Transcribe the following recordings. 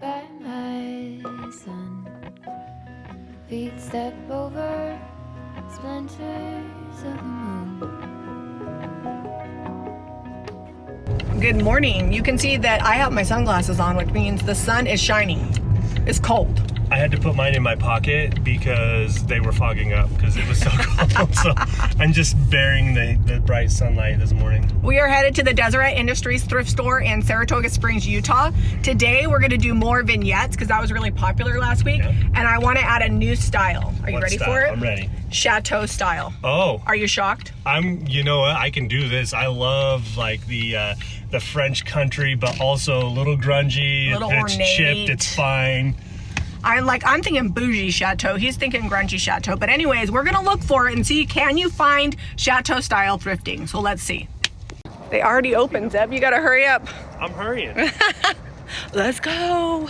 by my son. Feet step over splinters of the moon. Good morning. You can see that I have my sunglasses on, which means the sun is shining. It's cold. I had to put mine in my pocket because they were fogging up because it was so cold. So I'm just bearing the bright sunlight this morning. We are headed to the Deseret Industries thrift store in Saratoga Springs, Utah. Today we're going to do more vignettes because that was really popular last week. Yep. And I want to add a new style. Are you ready for it? I'm ready. Chateau style. Oh. Are you shocked? You know what? I can do this. I love like the French country, but also a little grungy. Little it's ornate. chipped, it's fine. I'm thinking bougie chateau. He's thinking grungy chateau. But anyways, we're gonna look for it and see, can you find chateau style thrifting? So let's see. They already opened, Zeb. You gotta hurry up. I'm hurrying. Let's go.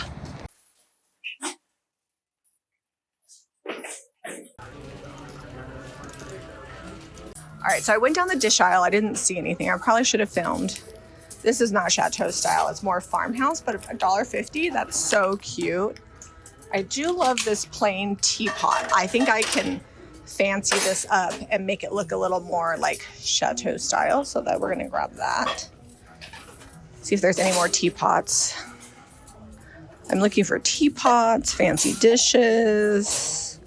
All right, so I went down the dish aisle. I didn't see anything. I probably should have filmed. This is not chateau style. It's more farmhouse, but $1.50. That's so cute. I do love this plain teapot. I think I can fancy this up and make it look a little more like chateau style, so that we're gonna grab that. See if there's any more teapots. I'm looking for teapots, fancy dishes.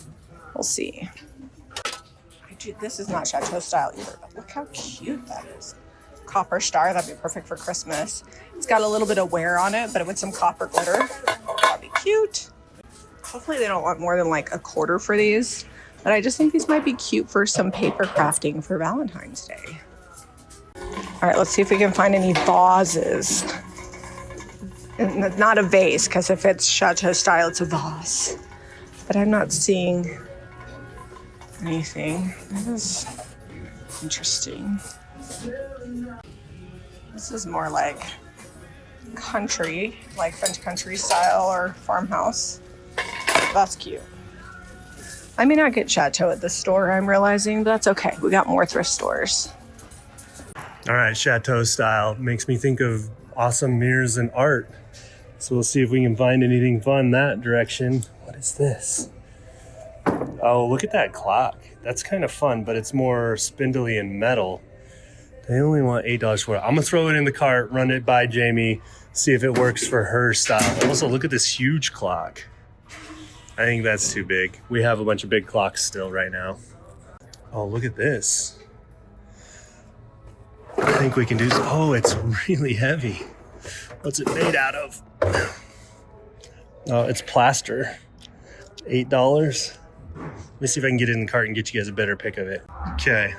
We'll see. This is not chateau style either, but look how cute that is. Copper star, that'd be perfect for Christmas. It's got a little bit of wear on it, but with some copper glitter, that'd be cute. Hopefully they don't want more than like $1/4 for these, but I just think these might be cute for some paper crafting for Valentine's Day. All right, let's see if we can find any vases. And not a vase, because if it's chateau style, it's a vase. But I'm not seeing anything. That is interesting. This is more like country, like French country style or farmhouse. That's cute. I may not get chateau at this store, I'm realizing, but that's okay. We got more thrift stores. All right, chateau style makes me think of awesome mirrors and art. So we'll see if we can find anything fun that direction. What is this? Oh, look at that clock. That's kind of fun, but it's more spindly and metal. They only want $8 for it. I'm gonna throw it in the cart, run it by Jami, see if it works for her style. And also, look at this huge clock. I think that's too big. We have a bunch of big clocks still right now. Oh, look at this. I think we can do this. Oh, it's really heavy. What's it made out of? Oh, it's plaster. $8. Let me see if I can get it in the cart and get you guys a better pic of it. Okay.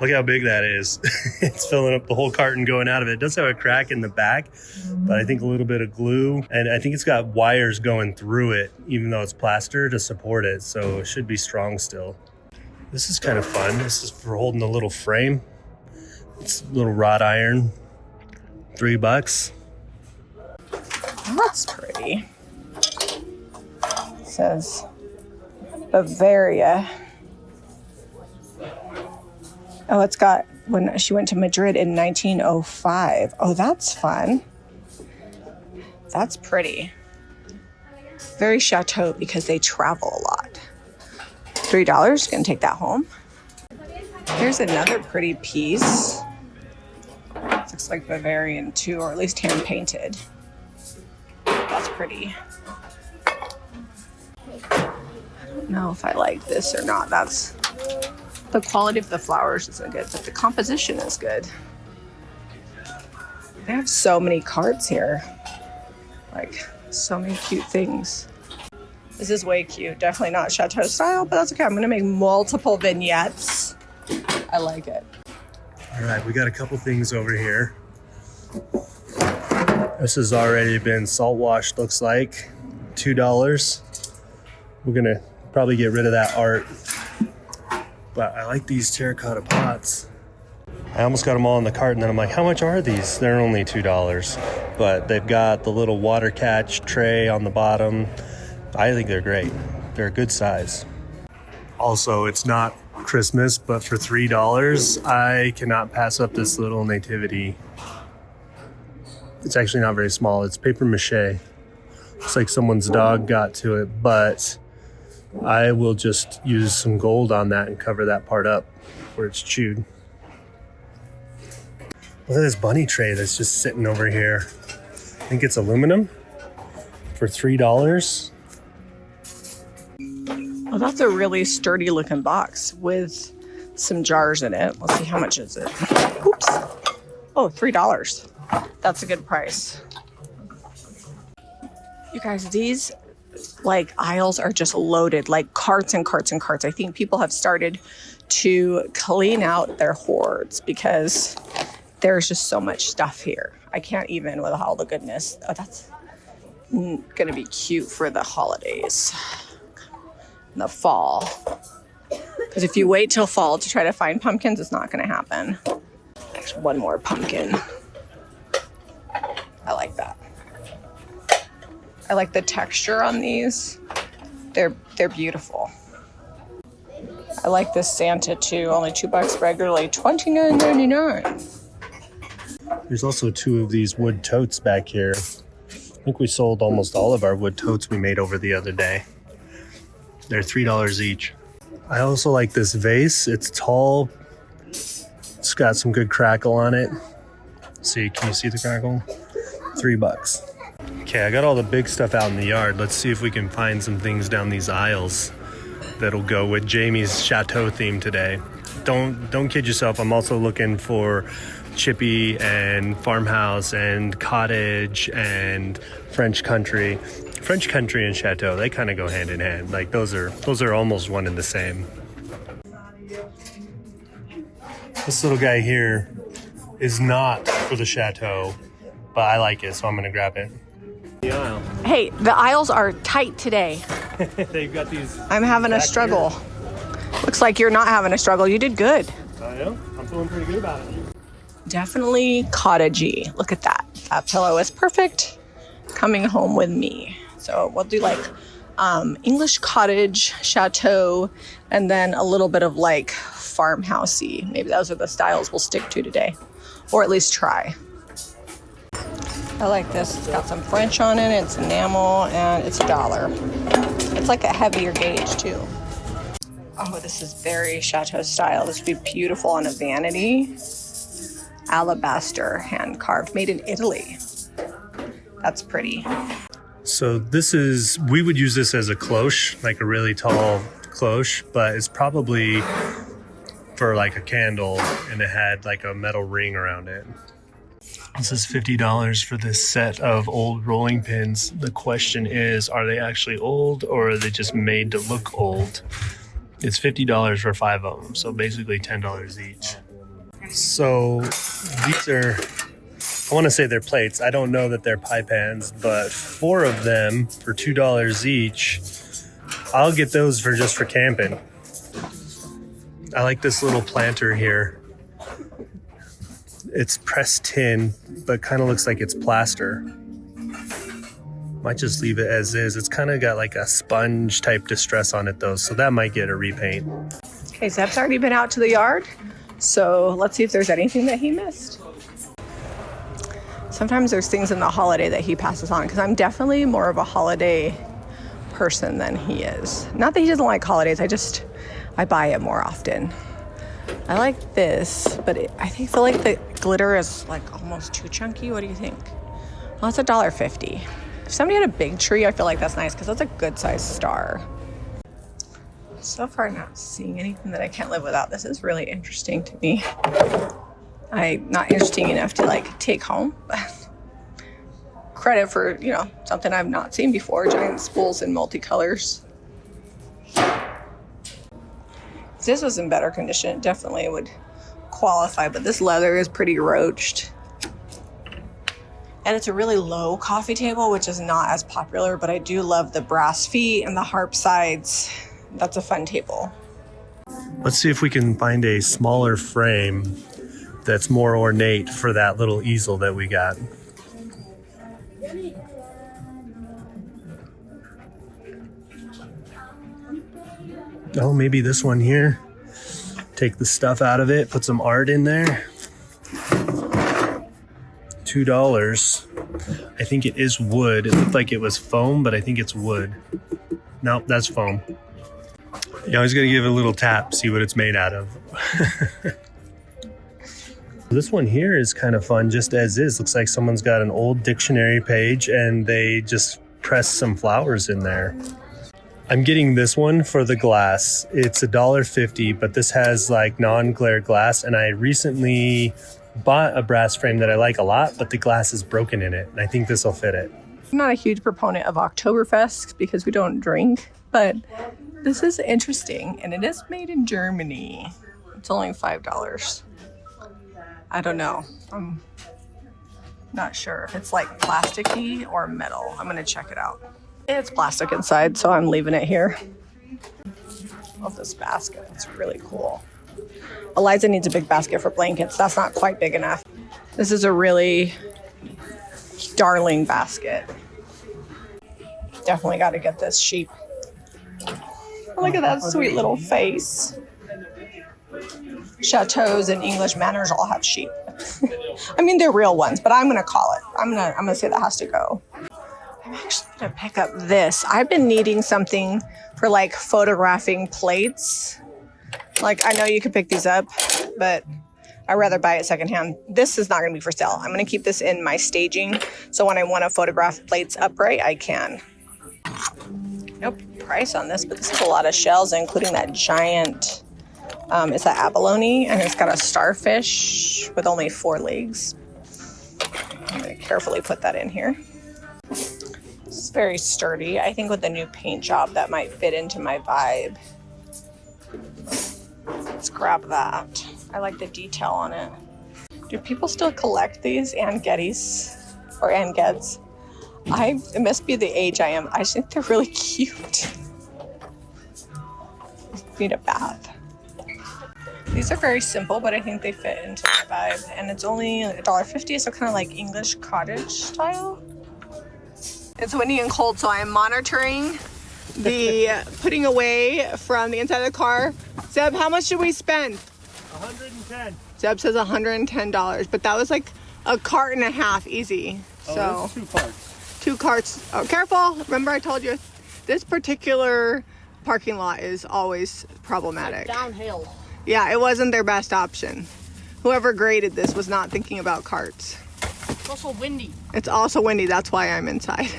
Look how big that is. It's filling up the whole carton going out of it. It does have a crack in the back, but I think a little bit of glue. And I think it's got wires going through it, even though it's plaster, to support it. So it should be strong still. This is kind of fun. This is for holding a little frame. It's a little wrought iron. $3. That's pretty. It says Bavaria. Oh, it's got when she went to Madrid in 1905. Oh, that's fun. That's pretty. Very chateau because they travel a lot. $3, gonna take that home. Here's another pretty piece. Looks like Bavarian too, or at least hand painted. That's pretty. I don't know if I like this or not. The quality of the flowers isn't good, but the composition is good. They have so many carts here. Like, so many cute things. This is way cute. Definitely not chateau style, but that's okay. I'm gonna make multiple vignettes. I like it. All right, we got a couple things over here. This has already been salt washed, looks like. $2. We're gonna probably get rid of that art. But I like these terracotta pots. I almost got them all in the cart, and then I'm like, how much are these? They're only $2. But they've got the little water catch tray on the bottom. I think they're great. They're a good size. Also, it's not Christmas, but for $3, I cannot pass up this little nativity. It's actually not very small. It's paper mache. Looks like someone's dog got to it, but I will just use some gold on that and cover that part up where it's chewed. Look at this bunny tray that's just sitting over here. I think it's aluminum for $3. Oh, that's a really sturdy looking box with some jars in it. Let's see, how much is it? Oops. Oh, $3. That's a good price. You guys, these like aisles are just loaded, like carts and carts and carts. I think people have started to clean out their hoards because there's just so much stuff here. I can't even with all the goodness. Oh, that's gonna be cute for the holidays, in the fall. Because if you wait till fall to try to find pumpkins, it's not gonna happen. There's one more pumpkin. I like that. I like the texture on these. They're beautiful. I like this Santa too. Only $2 regularly, $29.99. There's also 2 of these wood totes back here. I think we sold almost all of our wood totes we made over the other day. They're $3 each. I also like this vase. It's tall. It's got some good crackle on it. See, can you see the crackle? $3. Okay, I got all the big stuff out in the yard. Let's see if we can find some things down these aisles that'll go with Jami's chateau theme today. Don't kid yourself. I'm also looking for chippy and farmhouse and cottage and French country. French country and chateau, they kind of go hand in hand. Like those are almost one and the same. This little guy here is not for the chateau, but I like it, so I'm gonna grab it. The aisle. Hey, the aisles are tight today. They've got these. I'm having a struggle. Here. Looks like you're not having a struggle. You did good. I know. I'm feeling pretty good about it. Definitely cottagey. Look at that. That pillow is perfect. Coming home with me. So we'll do like English cottage, chateau, and then a little bit of like farmhousey. Maybe those are the styles we'll stick to today, or at least try. I like this. It's got some French on it. It's enamel and it's $1. It's like a heavier gauge too. Oh, this is very chateau style. This would be beautiful on a vanity. Alabaster, hand carved, made in Italy. That's pretty. So we would use this as a cloche, like a really tall cloche, but it's probably for like a candle, and it had like a metal ring around it. This is $50 for this set of old rolling pins. The question is, are they actually old or are they just made to look old? It's $50 for 5 of them, so basically $10 each. So these are, I want to say they're plates. I don't know that they're pie pans, but 4 of them for $2 each. I'll get those just for camping. I like this little planter here. It's pressed tin, but kind of looks like it's plaster. Might just leave it as is. It's kind of got like a sponge type distress on it though, so that might get a repaint. Okay, Zeb's already been out to the yard, so let's see if there's anything that he missed. Sometimes there's things in the holiday that he passes on, because I'm definitely more of a holiday person than he is. Not that he doesn't like holidays, I buy it more often. I like this, but I feel like the glitter is like almost too chunky. What do you think? Well, it's $1.50. If somebody had a big tree, I feel like that's nice because that's a good sized star. So far, not seeing anything that I can't live without. This is really interesting to me. Not interesting enough to like take home, but credit for, something I've not seen before. Giant spools in multicolors. If this was in better condition, it definitely would qualify, but this leather is pretty roached. And it's a really low coffee table, which is not as popular, but I do love the brass feet and the harp sides. That's a fun table. Let's see if we can find a smaller frame that's more ornate for that little easel that we got. Oh, maybe this one here. Take the stuff out of it, put some art in there. $2. I think it is wood. It looked like it was foam, but I think it's wood. Nope, that's foam. You always gotta give it a little tap, see what it's made out of. This one here is kind of fun, just as is. Looks like someone's got an old dictionary page and they just pressed some flowers in there. I'm getting this one for the glass. It's $1.50, but this has like non-glare glass, and I recently bought a brass frame that I like a lot, but the glass is broken in it, and I think this will fit it. I'm not a huge proponent of Oktoberfest because we don't drink, but this is interesting, and it is made in Germany. It's only $5. I don't know. I'm not sure if it's like plasticky or metal. I'm gonna check it out. It's plastic inside, so I'm leaving it here. Love this basket. It's really cool. Eliza needs a big basket for blankets. That's not quite big enough. This is a really darling basket. Definitely got to get this sheep. Look at that sweet little face. Chateaus and English manors all have sheep. I mean, they're real ones, but I'm gonna call it. I'm gonna say that has to go. I'm actually gonna pick up this. I've been needing something for like photographing plates. Like, I know you could pick these up, but I'd rather buy it secondhand. This is not gonna be for sale. I'm gonna keep this in my staging, so when I wanna photograph plates upright, I can. Nope, price on this, but this is a lot of shells, including that giant, it's that abalone, and it's got a starfish with only 4 legs. I'm gonna carefully put that in here. It's very sturdy. I think with the new paint job, that might fit into my vibe. Let's grab that. I like the detail on it. Do people still collect these Angettes or Angeds? It must be the age I am. I just think they're really cute. Need a bath. These are very simple, but I think they fit into my vibe. And it's only $1.50, so kind of like English cottage style. It's windy and cold, so I am monitoring the putting away from the inside of the car. Zeb, how much did we spend? $110. Zeb says $110, but that was like a cart and a half easy. So 2 carts. 2 carts. Oh, careful. Remember I told you this particular parking lot is always problematic. Downhill. Yeah, it wasn't their best option. Whoever graded this was not thinking about carts. It's also windy. It's also windy. That's why I'm inside.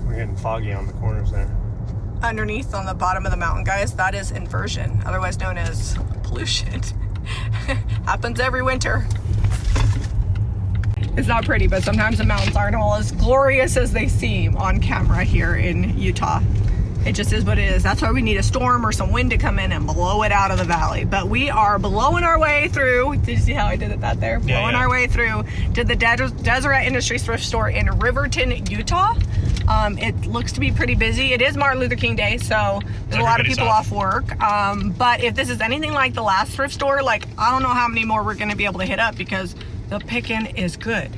We're getting foggy on the corners there. Underneath on the bottom of the mountain, guys, that is inversion, otherwise known as pollution. Happens every winter. It's not pretty, but sometimes the mountains aren't all as glorious as they seem on camera here in Utah. It just is what it is. That's why we need a storm or some wind to come in and blow it out of the valley. But we are blowing our way through. Did you see how I did it that there? Yeah, Blowing our way through to the Deseret Industries thrift store in Riverton, Utah. It looks to be pretty busy. It is Martin Luther King Day, so there's a lot of people off work. But if this is anything like the last thrift store, like, I don't know how many more we're gonna be able to hit up because the picking is good.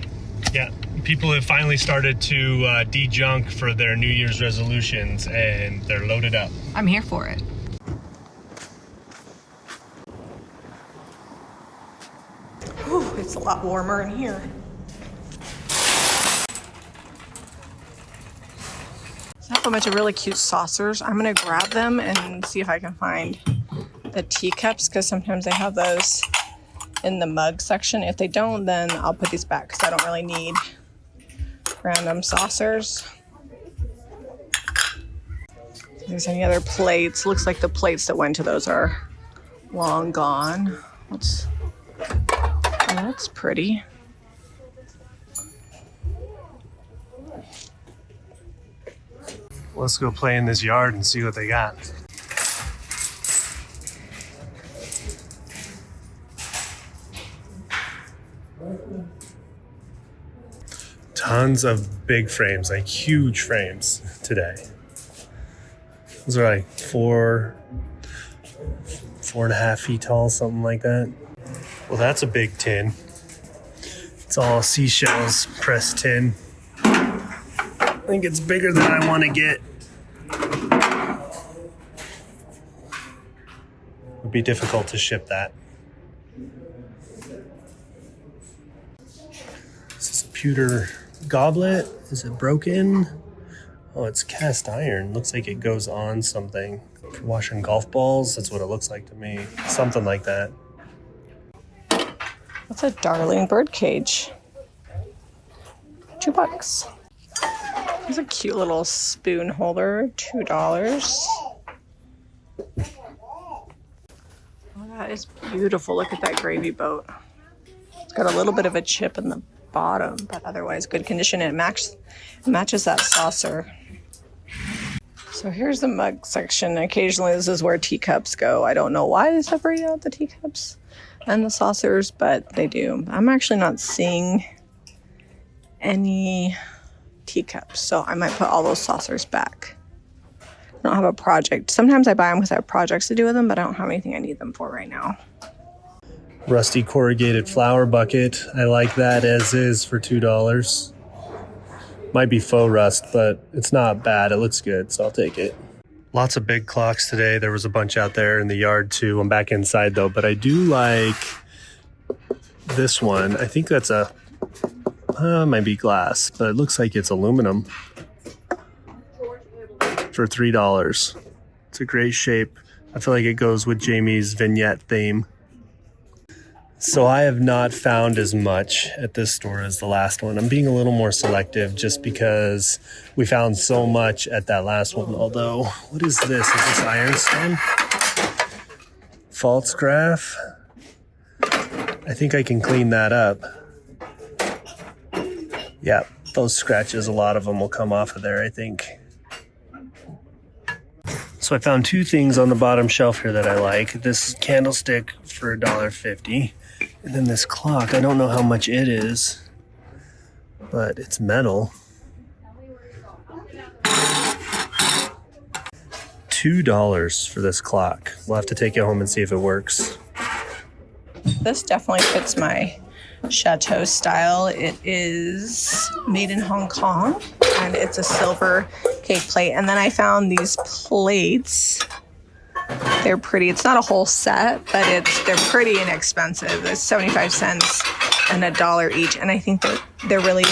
Yeah, people have finally started to de-junk for their New Year's resolutions, and they're loaded up. I'm here for it. Whew, it's a lot warmer in here. I have a bunch of really cute saucers. I'm gonna grab them and see if I can find the teacups, because sometimes they have those in the mug section. If they don't, then I'll put these back because I don't really need random saucers. If there's any other plates, looks like the plates that went to those are long gone. That's pretty. Let's go play in this yard and see what they got. Tons of big frames, like huge frames today. Those are like 4.5 feet tall, something like that. Well, that's a big tin. It's all seashells, pressed tin. I think it's bigger than I want to get. It would be difficult to ship that. It's a pewter goblet. Is it broken? Oh, it's cast iron. Looks like it goes on something. For washing golf balls, that's what it looks like to me. Something like that. That's a darling bird cage. $2. It's a cute little spoon holder, $2. Oh, that is beautiful. Look at that gravy boat. It's got a little bit of a chip in the bottom, but otherwise good condition. It matches that saucer. So here's the mug section. Occasionally this is where teacups go. I don't know why they separate out the teacups and the saucers, but they do. I'm actually not seeing any teacups, so I might put all those saucers back. I don't have a project. Sometimes I buy them because I have projects to do with them, but I don't have anything I need them for right now. Rusty corrugated flower bucket. I like that as is for $2. Might be faux rust, but it's not bad. It looks good, so I'll take it. Lots of big clocks today. There was a bunch out there in the yard too. I'm back inside though, but I do like this one. I think that's might be glass, but it looks like it's aluminum for $3. It's a great shape. I feel like it goes with Jami's vignette theme. So I have not found as much at this store as the last one. I'm being a little more selective just because we found so much at that last one. Although, what is this? Is this ironstone? False graph? I think I can clean that up. Yeah, those scratches, a lot of them will come off of there, I think. So I found two things on the bottom shelf here that I like. This candlestick for $1.50. And then this clock, I don't know how much it is, but it's metal. $2 for this clock. We'll have to take it home and see if it works. This definitely fits my chateau style. It is made in Hong Kong, and it's a silver cake plate. And then I found these plates. They're pretty. It's not a whole set, but they're pretty inexpensive. It's 75 cents and $1 each, and I think they're really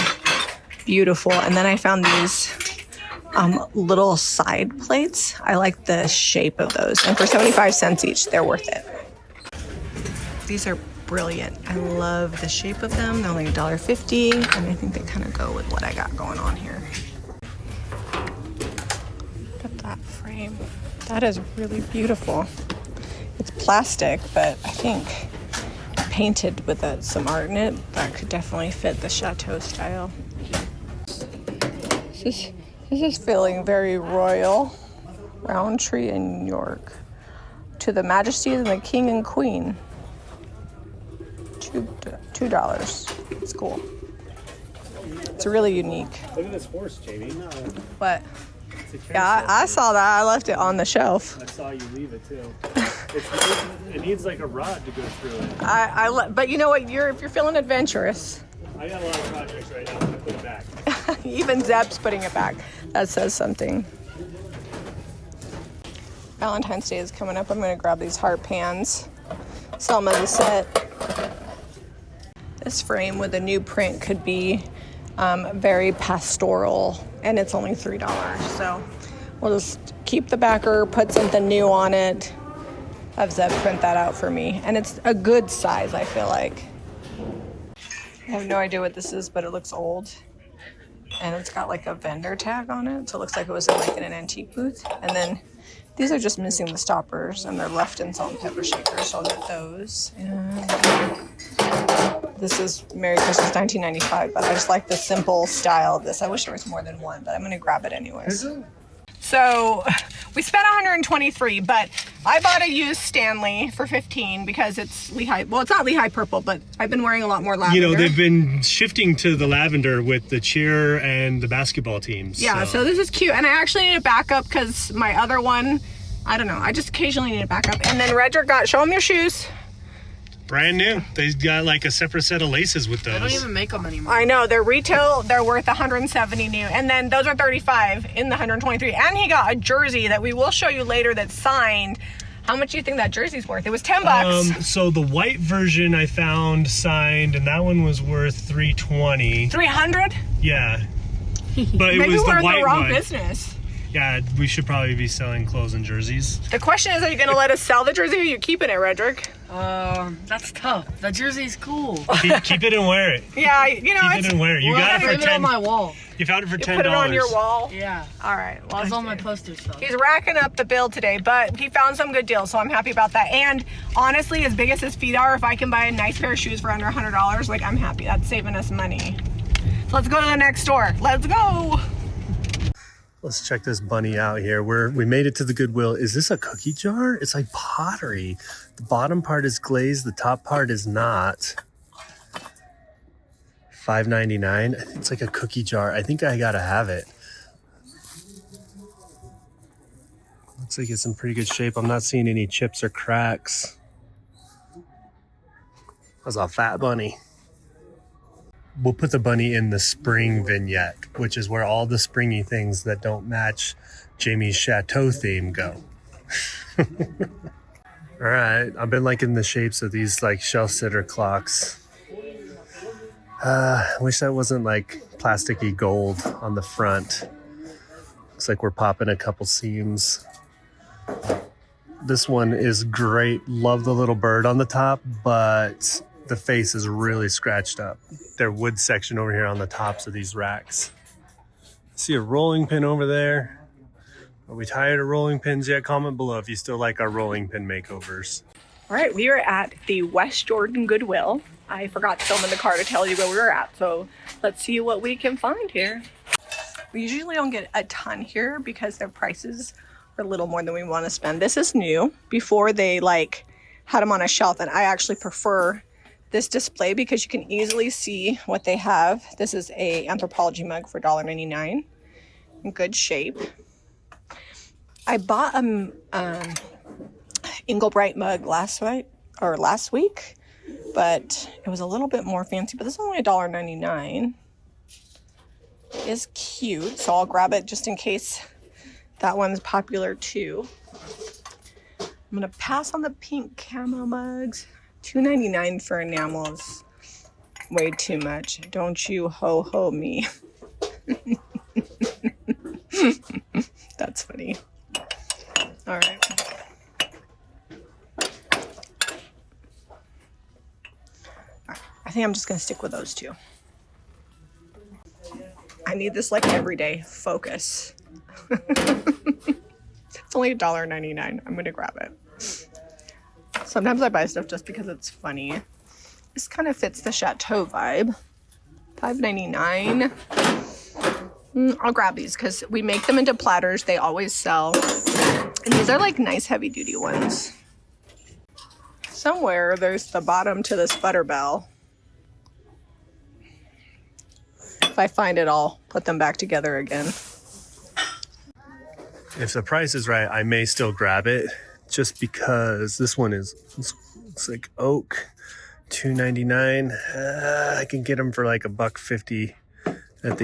beautiful. And then I found these little side plates. I like the shape of those, and for 75 cents each, they're worth it. These are brilliant. I love the shape of them. They're only $1.50, and I think they kind of go with what I got going on here. Look at that frame. That is really beautiful. It's plastic, but I think painted with some art in it, that could definitely fit the chateau style. This is feeling very royal. Roundtree in York. To the Majesty of the King and Queen. $2. It's cool. It's really unique. Look at this horse, Jami. What? Yeah, I saw that. I left it on the shelf. I saw you leave it too. It needs like a rod to go through it. But you know what? If you're feeling adventurous. I got a lot of projects right now. I'm gonna put it back. Even Zeb's putting it back. That says something. Valentine's Day is coming up. I'm going to grab these heart pans. Sell them as a set. This frame with a new print could be very pastoral, and it's only $3. So we'll just keep the backer, put something new on it. Have Zeb print that out for me. And it's a good size, I feel like. I have no idea what this is, but it looks old. And it's got like a vendor tag on it, so it looks like it was in like in an antique booth. And then these are just missing the stoppers, and they're left in salt and pepper shakers, so I'll get those. And this is Merry Christmas 1995, but I just like the simple style of this. I wish there was more than one, but I'm gonna grab it anyways. So we spent $123, but I bought a used Stanley for $15 because it's Lehigh. Well, it's not Lehigh purple, but I've been wearing a lot more lavender. You know, they've been shifting to the lavender with the cheer and the basketball teams. Yeah, so this is cute. And I actually need a backup because my other one, I don't know, I just occasionally need a backup. And then Redrick got, show them your shoes. Brand new. They got like a separate set of laces with those. They don't even make them anymore. I know, they're retail, they're worth $170 new. And then those are $35 in the $123. And he got a jersey that we will show you later that's signed How much do you think that jersey's worth? It was $10. So the white version I found signed, and that one was worth $320. 300? Yeah. But it Maybe was we're the in white the wrong one. business. Yeah, we should probably be selling clothes and jerseys. The question is, are you gonna let us sell the jersey or are you keeping it, Redrick? That's tough. The jersey's cool. Keep it and wear it. Yeah, you know, Keep it and wear it. You Well, got it for leave it on 10. my wall. You found it for $10. put it on your wall. Yeah. All right. Well, That's all my poster stuff. he's racking up the bill today, but he found some good deals, so I'm happy about that. And honestly, as big as his feet are, if I can buy a nice pair of shoes for under $100, like, I'm happy. That's saving us money. So let's go to the next store. Let's go. Let's check this bunny out here. We made it to the Goodwill. Is this a cookie jar? It's like pottery. The bottom part is glazed. The top part is not. $5.99. I think it's like a cookie jar. I think I gotta have it. Looks like it's in pretty good shape. I'm not seeing any chips or cracks. That's a fat bunny. We'll put the bunny in the spring vignette, which is where all the springy things that don't match Jami's chateau theme go. All right, I've been liking the shapes of these like shelf sitter clocks. I wish that wasn't like plasticky gold on the front. Looks like we're popping a couple seams. This one is great. Love the little bird on the top, but the face is really scratched up. Their wood section over here on the tops of these racks. See a rolling pin over there. Are we tired of rolling pins yet? Comment below if you still like our rolling pin makeovers. All right, we are at the West Jordan Goodwill. I forgot to film in the car to tell you where we were at, so let's see what we can find here. We usually don't get a ton here because their prices are a little more than we want to spend. This is new. Before they like had them on a shelf, and I actually prefer this display because you can easily see what they have. This is a Anthropologie mug for $1.99 in good shape. I bought a Inglebright mug last week, but it was a little bit more fancy, but this is only $1.99. It is cute, so I'll grab it just in case that one's popular too. I'm gonna pass on the pink camo mugs. $2.99 for enamel is way too much. Don't you ho me. That's funny. All right. I think I'm just gonna stick with those two. I need this like every day. Focus. It's only $1.99. I'm gonna grab it. Sometimes I buy stuff just because it's funny. This kind of fits the chateau vibe. $5.99. I'll grab these because we make them into platters. They always sell. And these are like nice heavy duty ones. Somewhere there's the bottom to this butter bell. If I find it, I'll put them back together again. If the price is right, I may still grab it just because this one looks like oak, $2.99. I can get them for like $1.50 at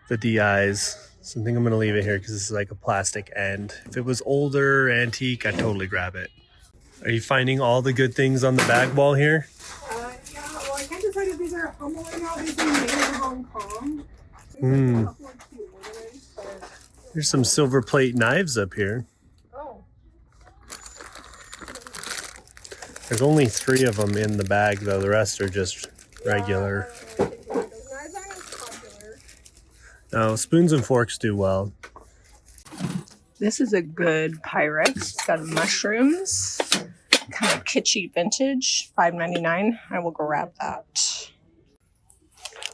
the DIs. So I think I'm gonna leave it here because this is like a plastic end. If it was older, antique, I'd totally grab it. Are you finding all the good things on the bag wall here? Yeah, well, I can't decide if these are humble or not. These are made in Hong Kong. There's some silver plate knives up here. Oh. There's only 3 of them in the bag though. The rest are just regular. Those knives aren't as popular. No, spoons and forks do well. This is a good Pyrex. It's got mushrooms. Kind of kitschy vintage. $5.99. I will grab that.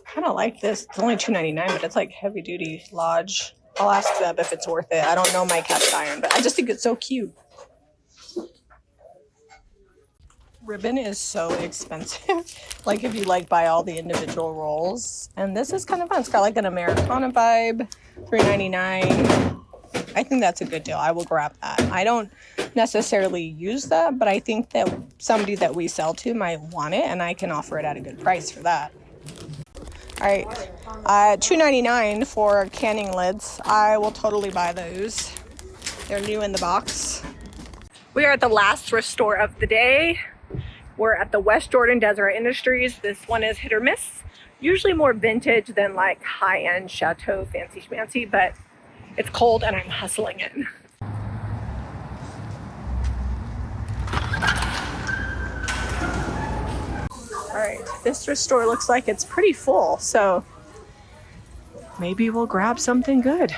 Kind of like this. It's only $2.99, but it's like heavy duty Lodge. I'll ask Deb if it's worth it. I don't know my cast iron, but I just think it's so cute. Ribbon is so expensive. Like if you like buy all the individual rolls. And this is kind of fun. It's got like an Americana vibe. $3.99. I think that's a good deal. I will grab that. I don't necessarily use that, but I think that somebody that we sell to might want it, and I can offer it at a good price for that. All right, $2.99 for canning lids. I will totally buy those. They're new in the box. We are at the last thrift store of the day. We're at the West Jordan Deseret Industries. This one is hit or miss. Usually more vintage than like high-end chateau fancy schmancy, but it's cold and I'm hustling in. All right, this thrift store looks like it's pretty full, so maybe we'll grab something good.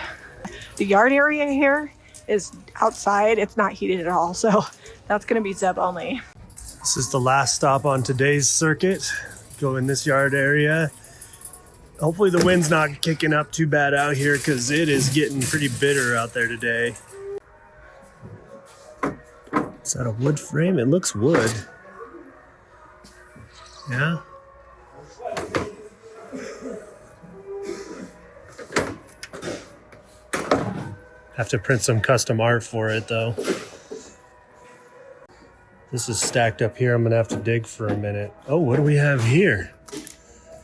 The yard area here is outside. It's not heated at all, so that's gonna be Zeb only. This is the last stop on today's circuit. Go in this yard area. Hopefully the wind's not kicking up too bad out here because it is getting pretty bitter out there today. Is that a wood frame? It looks wood. Yeah. Have to print some custom art for it though. This is stacked up here. I'm gonna have to dig for a minute. Oh, what do we have here?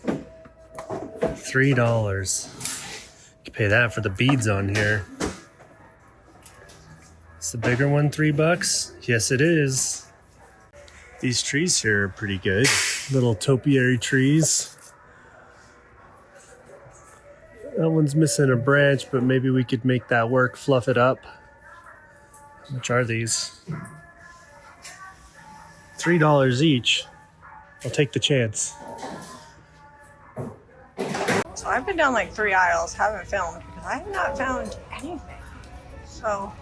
$3. You can pay that for the beads on here. It's the bigger one, $3? Yes, it is. These trees here are pretty good. Little topiary trees. That one's missing a branch, but maybe we could make that work, fluff it up. How much are these? $3 each. I'll take the chance. So I've been down like 3 aisles, haven't filmed because I have not found anything. So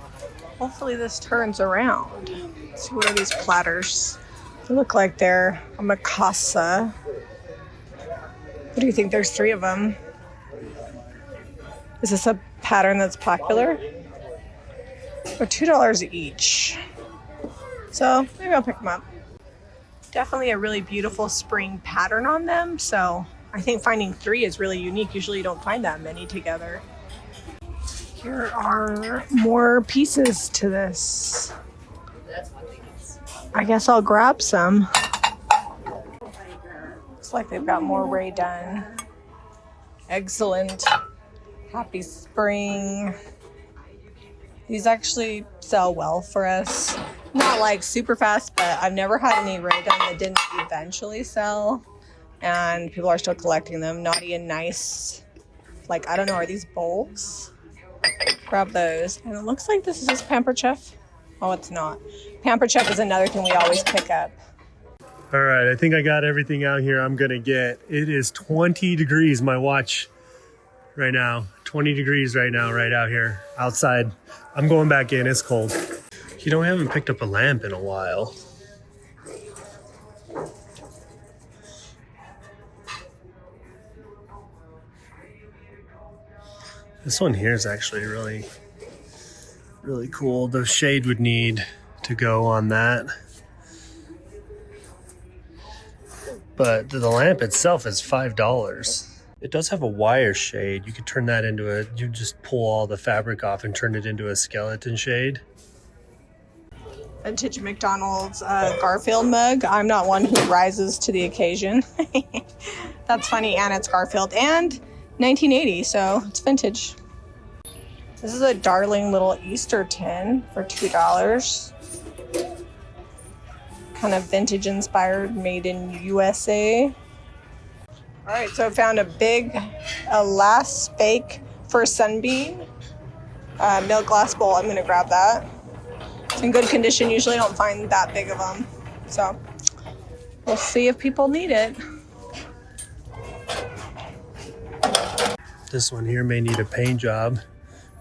hopefully this turns around. Let's see, what are these platters? They look like they're a Mikasa. What do you think? There's 3 of them. Is this a pattern that's popular? They're $2 each. So maybe I'll pick them up. Definitely a really beautiful spring pattern on them. So I think finding 3 is really unique. Usually you don't find that many together. Here are more pieces to this. I guess I'll grab some. Looks like they've got more Ray done. Excellent. Happy spring. These actually sell well for us. Not like super fast, but I've never had any Ray done that didn't eventually sell. And people are still collecting them. Naughty and nice. Like, I don't know, are these bowls? Grab those. And it looks like this is just Pampered Chef. Oh, it's not. Pampered Chef is another thing we always pick up. All right, I think I got everything out here I'm gonna get. It is 20 degrees, my watch right now. 20 degrees right now, right out here, outside. I'm going back in, it's cold. You know, I haven't picked up a lamp in a while. This one here is actually really cool. The shade would need to go on that. But the lamp itself is $5. It does have a wire shade. You could turn that into you just pull all the fabric off and turn it into a skeleton shade. Vintage McDonald's Garfield mug. I'm not one who rises to the occasion. That's funny, and it's Garfield and 1980, so it's vintage. This is a darling little Easter tin for $2. Kind of vintage inspired, made in USA. All right, so I found a last bake for Sunbeam milk glass bowl. I'm gonna grab that. It's in good condition. Usually I don't find that big of them. So we'll see if people need it. This one here may need a paint job,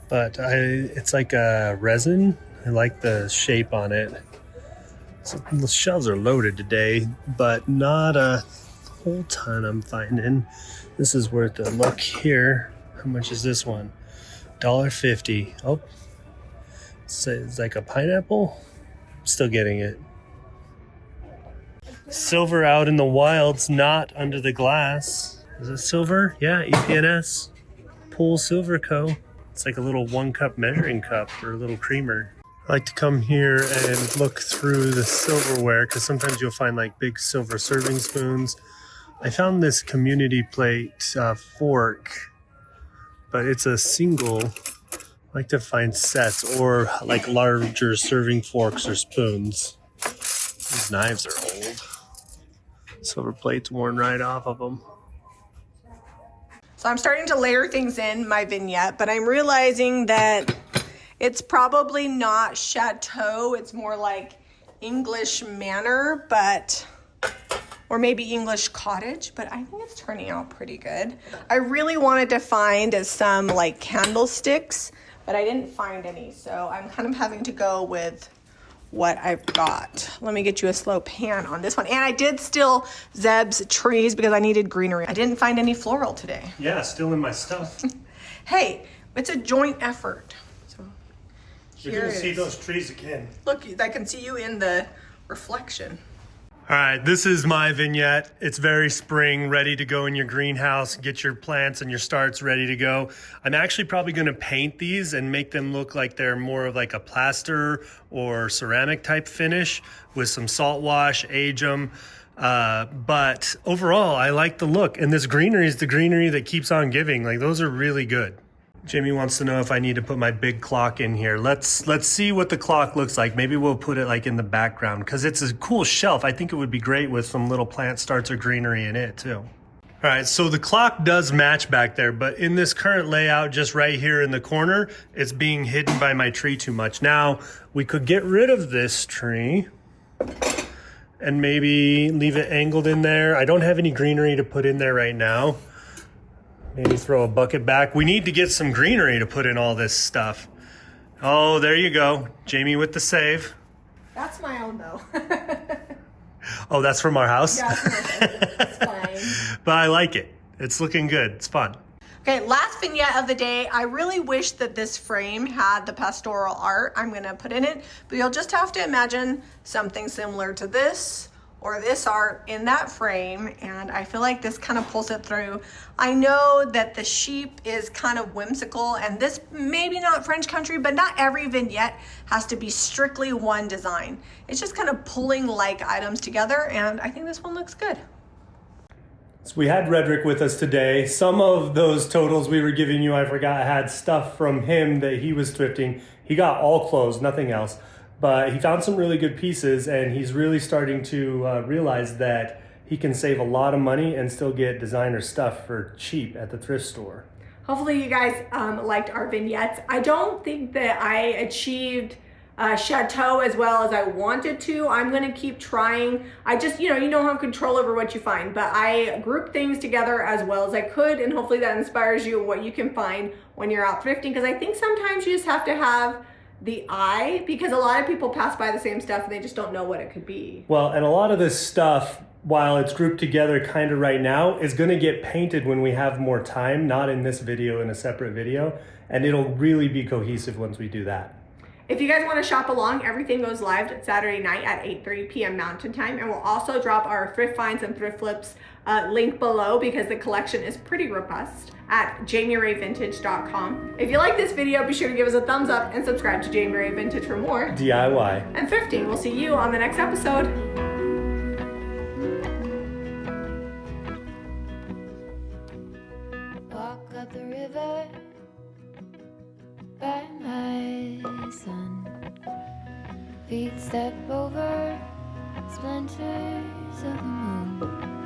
but it's like a resin. I like the shape on it. So the shelves are loaded today, but not a whole ton I'm finding. This is worth a look here. How much is this one? $1.50. Oh, so it's like a pineapple. Still getting it. Silver out in the wilds, not under the glass. Is it silver? Yeah, EPNS. Pool Silver Co. It's like a little 1-cup measuring cup or a little creamer. I like to come here and look through the silverware because sometimes you'll find like big silver serving spoons. I found this community plate fork, but it's a single like to find sets or like larger serving forks or spoons. These knives are old. Silver plate's worn right off of them. So I'm starting to layer things in my vignette, but I'm realizing that it's probably not chateau. It's more like English manor, or maybe English cottage, but I think it's turning out pretty good. I really wanted to find some like candlesticks, but I didn't find any. So I'm kind of having to go with what I've got. Let me get you a slow pan on this one. And I did steal Zeb's trees because I needed greenery. I didn't find any floral today. Yeah, still in my stuff. Hey, it's a joint effort. So You're gonna see those trees again. Look, I can see you in the reflection. All right, this is my vignette. It's very spring, ready to go in your greenhouse, get your plants and your starts ready to go. I'm actually probably gonna paint these and make them look like they're more of like a plaster or ceramic type finish with some salt wash, age them. But overall, I like the look. And this greenery is the greenery that keeps on giving. Like those are really good. Jamie wants to know if I need to put my big clock in here. Let's see what the clock looks like. Maybe we'll put it like in the background because it's a cool shelf. I think it would be great with some little plant starts or greenery in it too. All right, so the clock does match back there, but in this current layout, just right here in the corner, it's being hidden by my tree too much. Now, we could get rid of this tree and maybe leave it angled in there. I don't have any greenery to put in there right now. Maybe throw a bucket back. We need to get some greenery to put in all this stuff. Oh, there you go. Jamie with the save. That's my own though. Oh, that's from our house? Yeah, it's fine. But I like it. It's looking good. It's fun. Okay, last vignette of the day. I really wish that this frame had the pastoral art I'm gonna put in it, but you'll just have to imagine something similar to this or this art in that frame, and I feel like this kind of pulls it through. I know that the sheep is kind of whimsical, and this maybe not French country, but not every vignette has to be strictly one design. It's just kind of pulling like items together, and I think this one looks good. So we had Redrick with us today. Some of those totals we were giving you, I forgot, had stuff from him that he was thrifting. He got all clothes, nothing else. But he found some really good pieces, and he's really starting to realize that he can save a lot of money and still get designer stuff for cheap at the thrift store. Hopefully you guys liked our vignettes. I don't think that I achieved chateau as well as I wanted to. I'm gonna keep trying. I just, you don't have control over what you find, but I grouped things together as well as I could, and hopefully that inspires you what you can find when you're out thrifting, because I think sometimes you just have to have the eye, because a lot of people pass by the same stuff and they just don't know what it could be. Well, and a lot of this stuff, while it's grouped together kind of right now, is going to get painted when we have more time, not in this video, in a separate video, and it'll really be cohesive once we do that. If you guys want to shop along, everything goes live Saturday night at 8:30 p.m. Mountain Time, and we'll also drop our thrift finds and thrift flips link below, because the collection is pretty robust, at JamiRayVintage.com. If you like this video, be sure to give us a thumbs up and subscribe to Jami Ray Vintage for more DIY and thrifting. We'll see you on the next episode. Walk up the river by my son. Feet step over splinters of the moon.